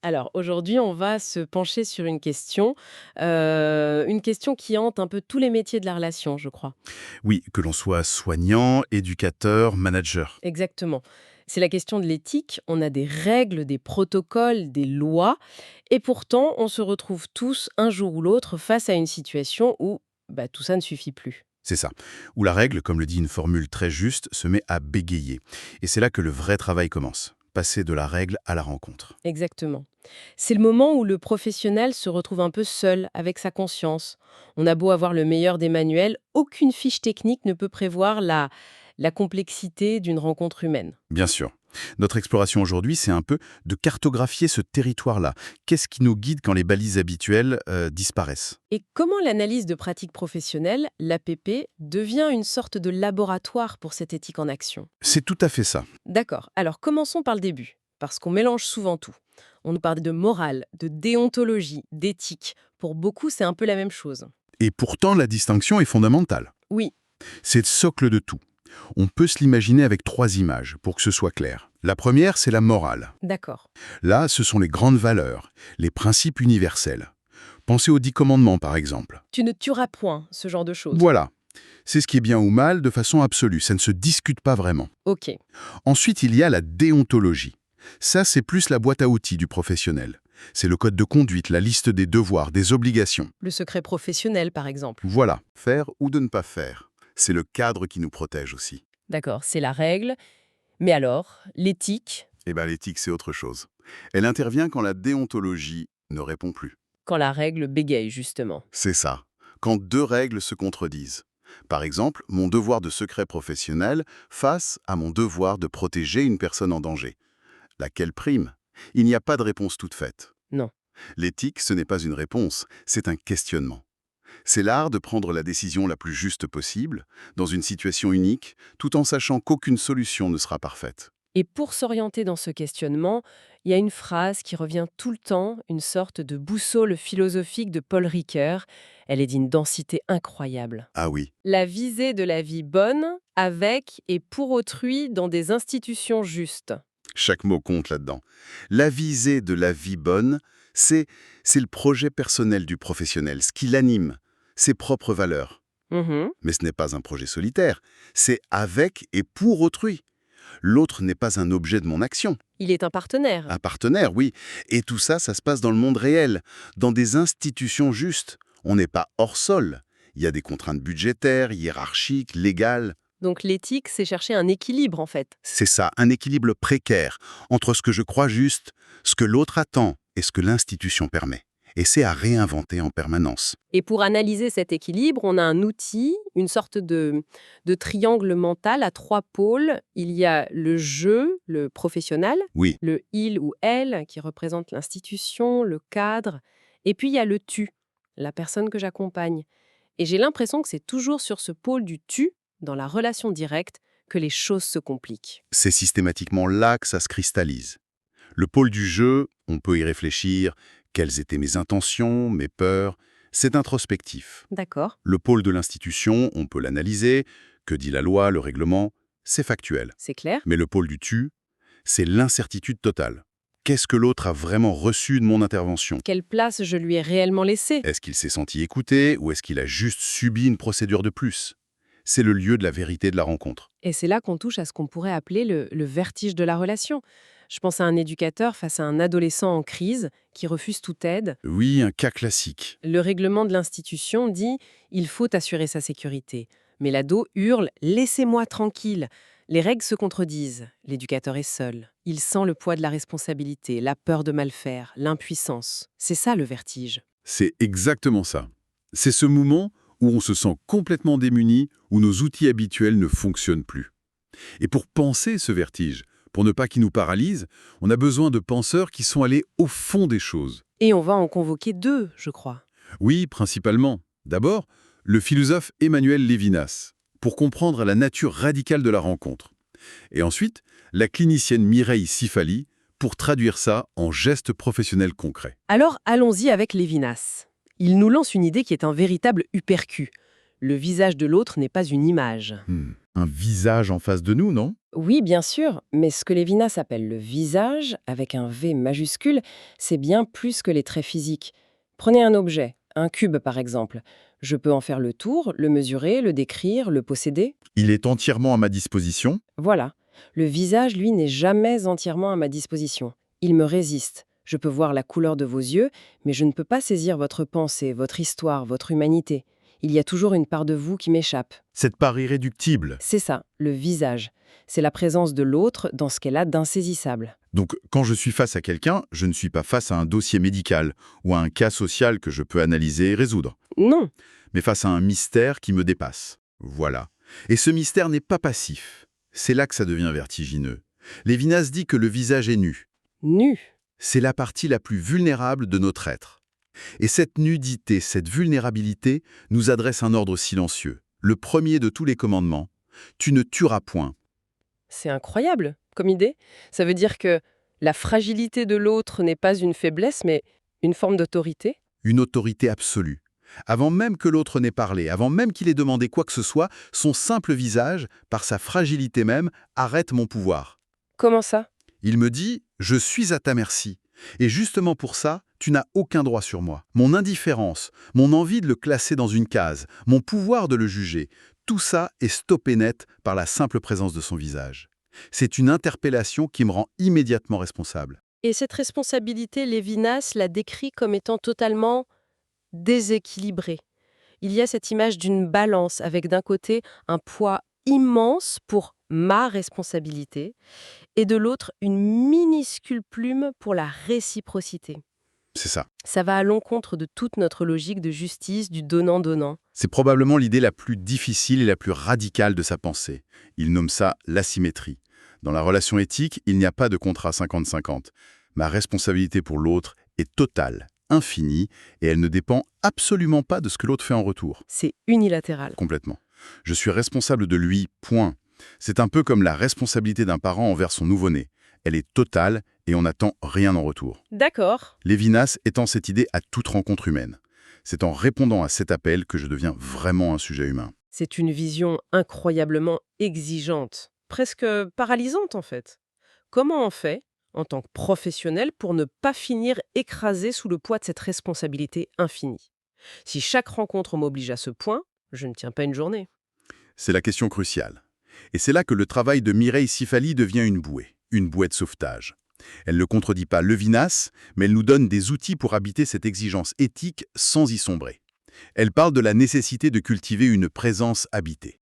Alors aujourd'hui, on va se pencher sur une question qui hante un peu tous les métiers de la relation, je crois. Oui, que l'on soit soignant, éducateur, manager. Exactement. C'est la question de l'éthique. On a des règles, des protocoles, des lois, et pourtant, on se retrouve tous, un jour ou l'autre, face à une situation où tout ça ne suffit plus. C'est ça. Où la règle, comme le dit une formule très juste, se met à bégayer. Et c'est là que le vrai travail commence. Passer de la règle à la rencontre. Exactement. C'est le moment où le professionnel se retrouve un peu seul avec sa conscience. On a beau avoir le meilleur des manuels, aucune fiche technique ne peut prévoir la complexité d'une rencontre humaine. Bien sûr. Notre exploration aujourd'hui, c'est un peu de cartographier ce territoire-là. Qu'est-ce qui nous guide quand les balises habituelles disparaissent? Et comment l'analyse de pratiques professionnelles, l'APP, devient une sorte de laboratoire pour cette éthique en action? C'est tout à fait ça. D'accord, alors commençons par le début, parce qu'on mélange souvent tout. On nous parle de morale, de déontologie, d'éthique. Pour beaucoup, c'est un peu la même chose. Et pourtant, la distinction est fondamentale. Oui, C'est le socle de tout. On peut se l'imaginer avec trois images, pour que ce soit clair. La première, c'est la morale. d'accord. Là, ce sont les grandes valeurs, les principes universels. Pensez aux 10 commandements, par exemple. Tu ne tueras point, ce genre de choses. Voilà. C'est ce qui est bien ou mal de façon absolue, ça ne se discute pas vraiment. Ok. Ensuite, il y a la déontologie. Ça, c'est plus la boîte à outils du professionnel. C'est le code de conduite, la liste des devoirs, des obligations. Le secret professionnel, par exemple. Voilà. Faire ou de ne pas faire. C'est le cadre qui nous protège aussi. D'accord, c'est la règle. Mais alors, l'éthique, Eh bien, l'éthique, c'est autre chose. Elle intervient quand la déontologie ne répond plus. quand la règle bégaye, justement. C'est ça. Quand deux règles se contredisent. Par exemple, mon devoir de secret professionnel face à mon devoir de protéger une personne en danger. Laquelle prime? Il n'y a pas de réponse toute faite. Non. L'éthique, ce n'est pas une réponse, c'est un questionnement. C'est l'art de prendre la décision la plus juste possible, dans une situation unique, tout en sachant qu'aucune solution ne sera parfaite. Et pour s'orienter dans ce questionnement, il y a une phrase qui revient tout le temps, une sorte de boussole philosophique de Paul Ricoeur. Elle est d'une densité incroyable. Ah oui, La visée de la vie bonne, avec et pour autrui dans des institutions justes. chaque mot compte là-dedans. La visée de la vie bonne, c'est le projet personnel du professionnel, ce qui l'anime, ses propres valeurs. Mhm. Mais ce n'est pas un projet solitaire, c'est avec et pour autrui. L'autre n'est pas un objet de mon action. Il est un partenaire. Un partenaire, oui. Et tout ça, ça se passe dans le monde réel, dans des institutions justes. On n'est pas hors sol. Il y a des contraintes budgétaires, hiérarchiques, légales. Donc l'éthique, c'est chercher un équilibre en fait. C'est ça, un équilibre précaire entre ce que je crois juste, ce que l'autre attend et ce que l'institution permet. Et c'est à réinventer en permanence. Et pour analyser cet équilibre, on a un outil, une sorte de triangle mental à trois pôles. Il y a le je, le professionnel, Oui, le il ou elle qui représente l'institution, le cadre, et puis il y a le tu, la personne que j'accompagne. Et j'ai l'impression que c'est toujours sur ce pôle du tu, dans la relation directe, que les choses se compliquent. c'est systématiquement là que ça se cristallise. Le pôle du jeu, on peut y réfléchir. Quelles étaient mes intentions, mes peurs? C'est introspectif. D'accord, Le pôle de l'institution, on peut l'analyser. Que dit la loi, le règlement? C'est factuel. c'est clair. Mais le pôle du tu, c'est l'incertitude totale. Qu'est-ce que l'autre a vraiment reçu de mon intervention? Quelle place je lui ai réellement laissée? Est-ce qu'il s'est senti écouté ou est-ce qu'il a juste subi une procédure de plus? C'est le lieu de la vérité de la rencontre. Et c'est là qu'on touche à ce qu'on pourrait appeler le vertige de la relation. Je pense à un éducateur face à un adolescent en crise qui refuse toute aide. Oui, un cas classique. Le règlement de l'institution dit il faut assurer sa sécurité. Mais l'ado hurle laissez-moi tranquille. Les règles se contredisent. L'éducateur est seul. Il sent le poids de la responsabilité, la peur de mal faire, l'impuissance. C'est ça le vertige. C'est exactement ça. C'est ce moment où on se sent complètement démuni, où nos outils habituels ne fonctionnent plus. Et pour penser ce vertige, pour ne pas qu'il nous paralyse, on a besoin de penseurs qui sont allés au fond des choses. Et on va en convoquer deux, je crois. Oui, principalement. D'abord, le philosophe Emmanuel Lévinas, pour comprendre la nature radicale de la rencontre. Et ensuite, la clinicienne Mireille Sifali, pour traduire ça en gestes professionnels concrets. Alors allons-y avec Lévinas. Il nous lance une idée qui est un véritable uppercut. Le visage de l'autre n'est pas une image. un visage en face de nous, non? Oui, bien sûr, mais ce que Lévinas appelle le visage, avec un V majuscule, c'est bien plus que les traits physiques. Prenez un objet, un cube par exemple. Je peux en faire le tour, le mesurer, le décrire, le posséder. Il est entièrement à ma disposition. Voilà. Le visage, lui, n'est jamais entièrement à ma disposition. Il me résiste. Je peux voir la couleur de vos yeux, mais je ne peux pas saisir votre pensée, votre histoire, votre humanité. Il y a toujours une part de vous qui m'échappe. Cette part irréductible. C'est ça, le visage. C'est la présence de l'autre dans ce qu'elle a d'insaisissable. Donc, quand je suis face à quelqu'un, je ne suis pas face à un dossier médical ou à un cas social que je peux analyser et résoudre, Non, mais face à un mystère qui me dépasse. Voilà. Et ce mystère n'est pas passif. C'est là que ça devient vertigineux. Lévinas dit que le visage est nu. nu. C'est la partie la plus vulnérable de notre être. Et cette nudité, cette vulnérabilité, nous adresse un ordre silencieux. Le premier de tous les commandements. Tu ne tueras point. C'est incroyable comme idée. Ça veut dire que la fragilité de l'autre n'est pas une faiblesse, mais une forme d'autorité. Une autorité absolue. Avant même que l'autre n'ait parlé, avant même qu'il ait demandé quoi que ce soit, son simple visage, par sa fragilité même, arrête mon pouvoir. Comment ça? Il me dit « Je suis à ta merci ». Et justement pour ça, tu n'as aucun droit sur moi. Mon indifférence, mon envie de le classer dans une case, mon pouvoir de le juger, tout ça est stoppé net par la simple présence de son visage. C'est une interpellation qui me rend immédiatement responsable. Et cette responsabilité, Lévinas la décrit comme étant totalement déséquilibrée. Il y a cette image d'une balance avec d'un côté un poids immense pour ma responsabilité et de l'autre une minuscule plume pour la réciprocité. C'est ça. Ça va à l'encontre de toute notre logique de justice, du donnant-donnant. C'est probablement l'idée la plus difficile et la plus radicale de sa pensée. Il nomme ça l'asymétrie. Dans la relation éthique, il n'y a pas de contrat 50-50. Ma responsabilité pour l'autre est totale, infinie, et elle ne dépend absolument pas de ce que l'autre fait en retour. C'est unilatéral. Complètement. Je suis responsable de lui, point. C'est un peu comme la responsabilité d'un parent envers son nouveau-né. Elle est totale et on n'attend rien en retour. D'accord. Lévinas étend cette idée à toute rencontre humaine. C'est en répondant à cet appel que je deviens vraiment un sujet humain. C'est une vision incroyablement exigeante, presque paralysante en fait. Comment on fait, en tant que professionnel, pour ne pas finir écrasé sous le poids de cette responsabilité infinie? Si chaque rencontre m'oblige à ce point, je ne tiens pas une journée. C'est la question cruciale. Et c'est là que le travail de Mireille Sifali devient une bouée de sauvetage. Elle ne contredit pas Lévinas, mais elle nous donne des outils pour habiter cette exigence éthique sans y sombrer. Elle parle de la nécessité de cultiver une présence habitée.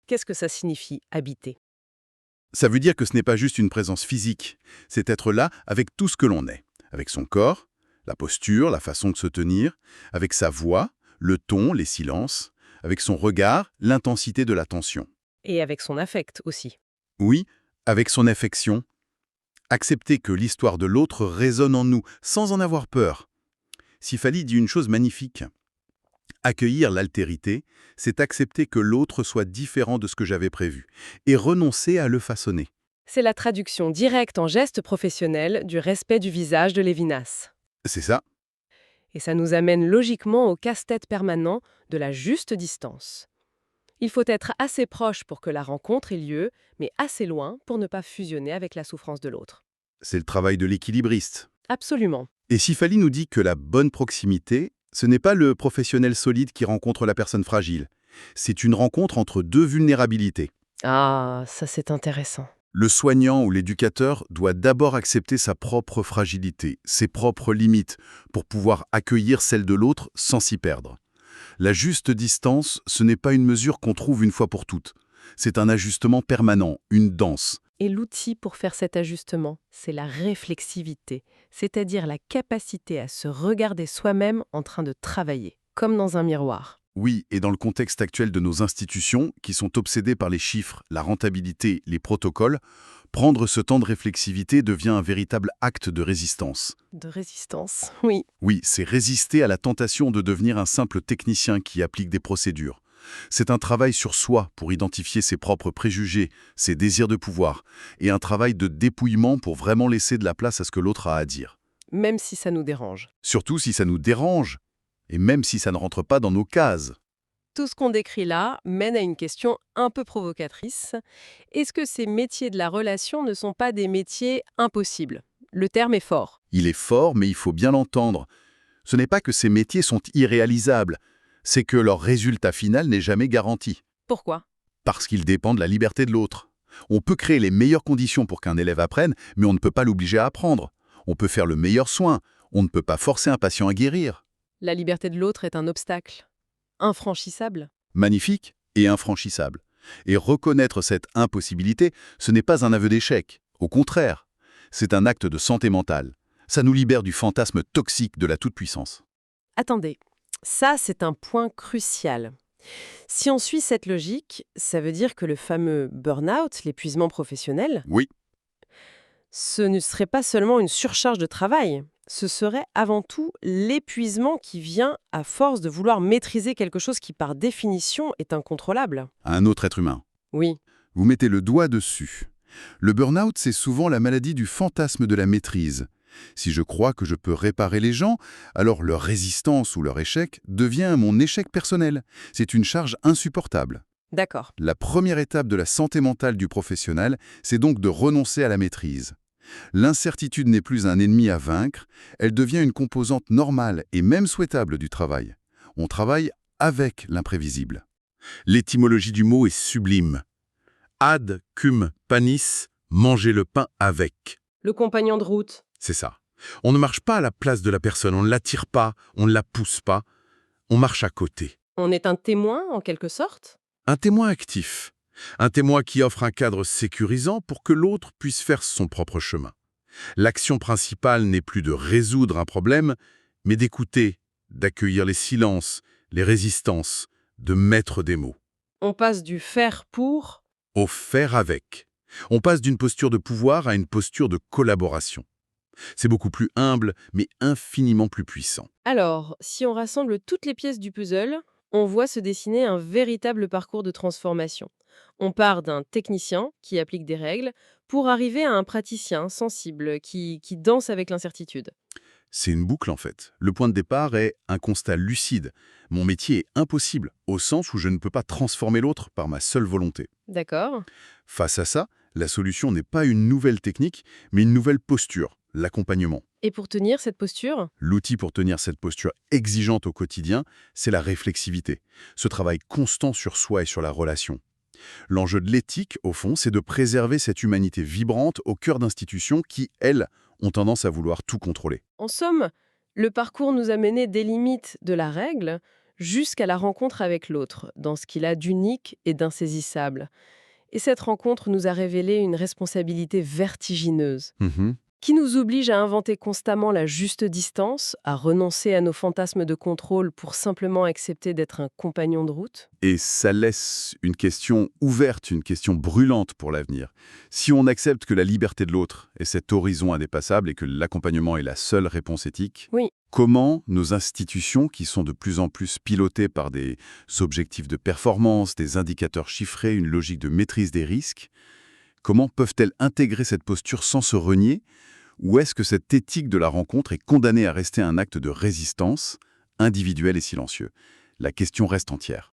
Qu'est-ce que ça signifie, habiter? Ça veut dire que ce n'est pas juste une présence physique, c'est être là avec tout ce que l'on est, avec son corps, la posture, la façon de se tenir, avec sa voix, le ton, les silences, avec son regard, l'intensité de l'attention. Et avec son affect aussi. Oui, avec son affection. Accepter que l'histoire de l'autre résonne en nous, sans en avoir peur. Sifali dit une chose magnifique. Accueillir l'altérité, c'est accepter que l'autre soit différent de ce que j'avais prévu, et renoncer à le façonner. C'est la traduction directe en geste professionnel du respect du visage de Lévinas. C'est ça. Et ça nous amène logiquement au casse-tête permanent de la juste distance. Il faut être assez proche pour que la rencontre ait lieu, mais assez loin pour ne pas fusionner avec la souffrance de l'autre. C'est le travail de l'équilibriste. Absolument. Et Sifali nous dit que la bonne proximité, ce n'est pas le professionnel solide qui rencontre la personne fragile. C'est une rencontre entre deux vulnérabilités. Ah, ça c'est intéressant. Le soignant ou l'éducateur doit d'abord accepter sa propre fragilité, ses propres limites, pour pouvoir accueillir celle de l'autre sans s'y perdre. La juste distance, ce n'est pas une mesure qu'on trouve une fois pour toutes. C'est un ajustement permanent, une danse. Et l'outil pour faire cet ajustement, c'est la réflexivité, c'est-à-dire la capacité à se regarder soi-même en train de travailler, comme dans un miroir. Oui, et dans le contexte actuel de nos institutions, qui sont obsédées par les chiffres, la rentabilité, les protocoles, prendre ce temps de réflexivité devient un véritable acte de résistance. De résistance, oui. Oui, c'est résister à la tentation de devenir un simple technicien qui applique des procédures. C'est un travail sur soi pour identifier ses propres préjugés, ses désirs de pouvoir, et un travail de dépouillement pour vraiment laisser de la place à ce que l'autre a à dire. Même si ça nous dérange. Surtout si ça nous dérange, et même si ça ne rentre pas dans nos cases. Tout ce qu'on décrit là mène à une question un peu provocatrice. Est-ce que ces métiers de la relation ne sont pas des métiers impossibles? Le terme est fort. Il est fort, mais il faut bien l'entendre. Ce n'est pas que ces métiers sont irréalisables, c'est que leur résultat final n'est jamais garanti. Pourquoi? Parce qu'il dépend de la liberté de l'autre. On peut créer les meilleures conditions pour qu'un élève apprenne, mais on ne peut pas l'obliger à apprendre. On peut faire le meilleur soin, on ne peut pas forcer un patient à guérir. La liberté de l'autre est un obstacle. Infranchissable? Magnifique et infranchissable. Et reconnaître cette impossibilité, ce n'est pas un aveu d'échec. Au contraire, c'est un acte de santé mentale. Ça nous libère du fantasme toxique de la toute-puissance. Attendez, ça c'est un point crucial. Si on suit cette logique, ça veut dire que le fameux burn-out, l'épuisement professionnel, Oui, ce ne serait pas seulement une surcharge de travail, ce serait avant tout l'épuisement qui vient à force de vouloir maîtriser quelque chose qui par définition est incontrôlable. à un autre être humain. Oui, Vous mettez le doigt dessus. Le burn-out, c'est souvent la maladie du fantasme de la maîtrise. Si je crois que je peux réparer les gens, alors leur résistance ou leur échec devient mon échec personnel. C'est une charge insupportable. d'accord. La première étape de la santé mentale du professionnel, c'est donc de renoncer à la maîtrise. L'incertitude n'est plus un ennemi à vaincre, elle devient une composante normale et même souhaitable du travail. On travaille avec l'imprévisible. L'étymologie du mot est sublime. Ad cum panis, manger le pain avec. Le compagnon de route. C'est ça. On ne marche pas à la place de la personne, on ne l'attire pas, on ne la pousse pas, on marche à côté. On est un témoin en quelque sorte? Un témoin actif. Un témoin qui offre un cadre sécurisant pour que l'autre puisse faire son propre chemin. L'action principale n'est plus de résoudre un problème, mais d'écouter, d'accueillir les silences, les résistances, de mettre des mots. On passe du faire pour... Au faire avec. On passe d'une posture de pouvoir à une posture de collaboration. C'est beaucoup plus humble, mais infiniment plus puissant. Alors, si on rassemble toutes les pièces du puzzle, on voit se dessiner un véritable parcours de transformation. On part d'un technicien qui applique des règles pour arriver à un praticien sensible qui danse avec l'incertitude. C'est une boucle en fait. Le point de départ est un constat lucide. Mon métier est impossible, au sens où je ne peux pas transformer l'autre par ma seule volonté. D'accord? Face à ça, la solution n'est pas une nouvelle technique, mais une nouvelle posture, l'accompagnement. Et pour tenir cette posture? L'outil pour tenir cette posture exigeante au quotidien, c'est la réflexivité, ce travail constant sur soi et sur la relation. L'enjeu de l'éthique, au fond, c'est de préserver cette humanité vibrante au cœur d'institutions qui, elles, ont tendance à vouloir tout contrôler. En somme, le parcours nous a mené des limites de la règle jusqu'à la rencontre avec l'autre, dans ce qu'il a d'unique et d'insaisissable. Et cette rencontre nous a révélé une responsabilité vertigineuse, qui nous oblige à inventer constamment la juste distance, à renoncer à nos fantasmes de contrôle pour simplement accepter d'être un compagnon de route. Et ça laisse une question ouverte, une question brûlante pour l'avenir. Si on accepte que la liberté de l'autre est cet horizon indépassable et que l'accompagnement est la seule réponse éthique, Oui. comment nos institutions, qui sont de plus en plus pilotées par des objectifs de performance, des indicateurs chiffrés, une logique de maîtrise des risques, comment peuvent-elles intégrer cette posture sans se renier? Ou est-ce que cette éthique de la rencontre est condamnée à rester un acte de résistance, individuel et silencieux? La question reste entière.